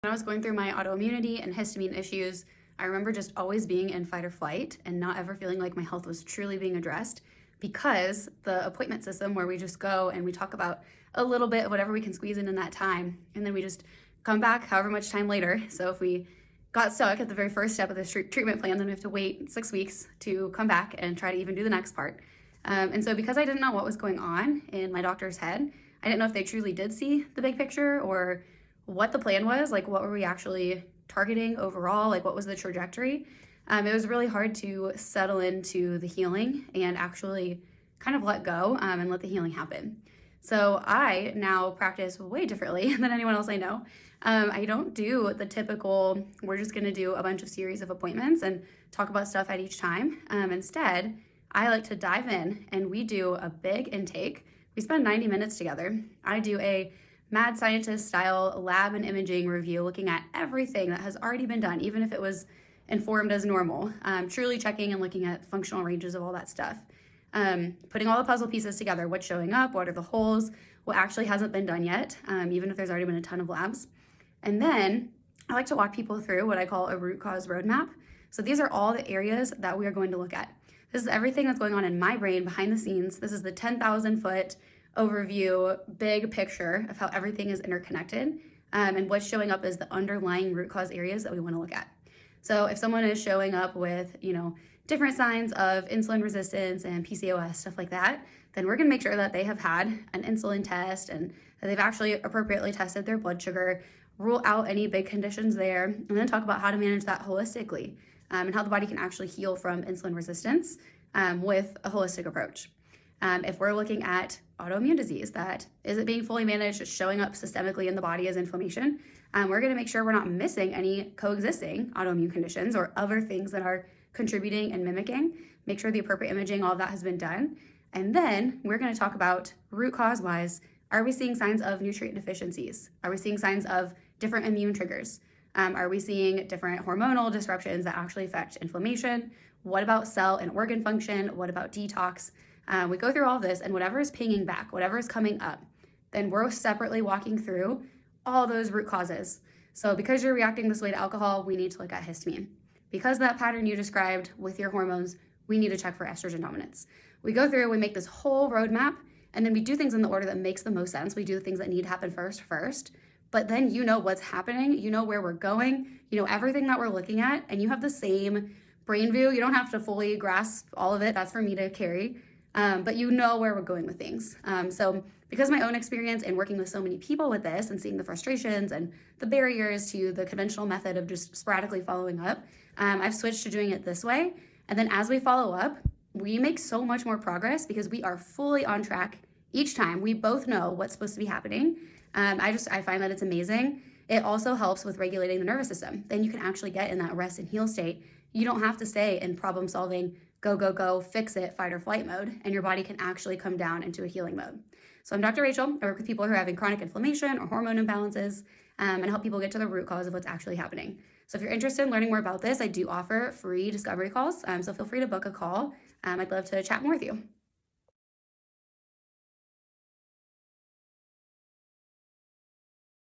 When I was going through my autoimmunity and histamine issues, I remember just always being in fight or flight and not ever feeling like my health was truly being addressed because the appointment system where we just go and we talk about a little bit of whatever we can squeeze in that time, and then we just come back however much time later. So if we got stuck at the very first step of this treatment plan, then we have to wait 6 weeks to come back and try to even do the next part. And so because I didn't know what was going on in my doctor's head, I didn't know if they truly did see the big picture or what the plan was, like what were we actually targeting overall, like what was the trajectory. It was really hard to settle into the healing and actually kind of let go and let the healing happen. So I now practice way differently than anyone else I know. I don't do the typical, we're just gonna do a bunch of series of appointments and talk about stuff at each time. Instead, I like to dive in and we do a big intake. We spend 90 minutes together. I do a mad scientist style lab and imaging review looking at everything that has already been done, even if it was informed as normal, truly checking and looking at functional ranges of all that stuff. Putting all the puzzle pieces together, what's showing up, what are the holes, what actually hasn't been done yet, even if there's already been a ton of labs. And then I like to walk people through what I call a root cause roadmap. So these are all the areas that we are going to look at. This is everything that's going on in my brain behind the scenes. This is the 10,000 foot overview, big picture of how everything is interconnected, and what's showing up as the underlying root cause areas that we want to look at. So if someone is showing up with, different signs of insulin resistance and PCOS, stuff like that, then we're going to make sure that they have had an insulin test and that they've actually appropriately tested their blood sugar, rule out any big conditions there, and then talk about how to manage that holistically, and how the body can actually heal from insulin resistance with a holistic approach. If we're looking at autoimmune disease that isn't being fully managed, just showing up systemically in the body as inflammation, we're going to make sure we're not missing any coexisting autoimmune conditions or other things that are contributing and mimicking. Make sure the appropriate imaging, all of that has been done. And then we're going to talk about root cause wise, are we seeing signs of nutrient deficiencies? Are we seeing signs of different immune triggers? Are we seeing different hormonal disruptions that actually affect inflammation? What about cell and organ function? What about detox? We go through all of this, and whatever is pinging back, whatever is coming up, then we're separately walking through all those root causes. So because you're reacting this way to alcohol, we need to look at histamine. Because of that pattern you described with your hormones, we need to check for estrogen dominance. We go through, we make this whole roadmap, and then we do things in the order that makes the most sense. We do the things that need to happen first, but then you know what's happening, you know where we're going, you know everything that we're looking at, and you have the same brain view. You don't have to fully grasp all of it. That's for me to carry. But you know where we're going with things. So because of my own experience in working with so many people with this and seeing the frustrations and the barriers to the conventional method of just sporadically following up, I've switched to doing it this way. And then as we follow up, we make so much more progress because we are fully on track each time. We both know what's supposed to be happening. I find that it's amazing. It also helps with regulating the nervous system. Then you can actually get in that rest and heal state. You don't have to stay in problem solving, go, fix it, fight or flight mode, and your body can actually come down into a healing mode. So I'm Dr. Rachel. I work with people who are having chronic inflammation or hormone imbalances and help people get to the root cause of what's actually happening. So if you're interested in learning more about this, I do offer free discovery calls. So feel free to book a call. I'd love to chat more with you.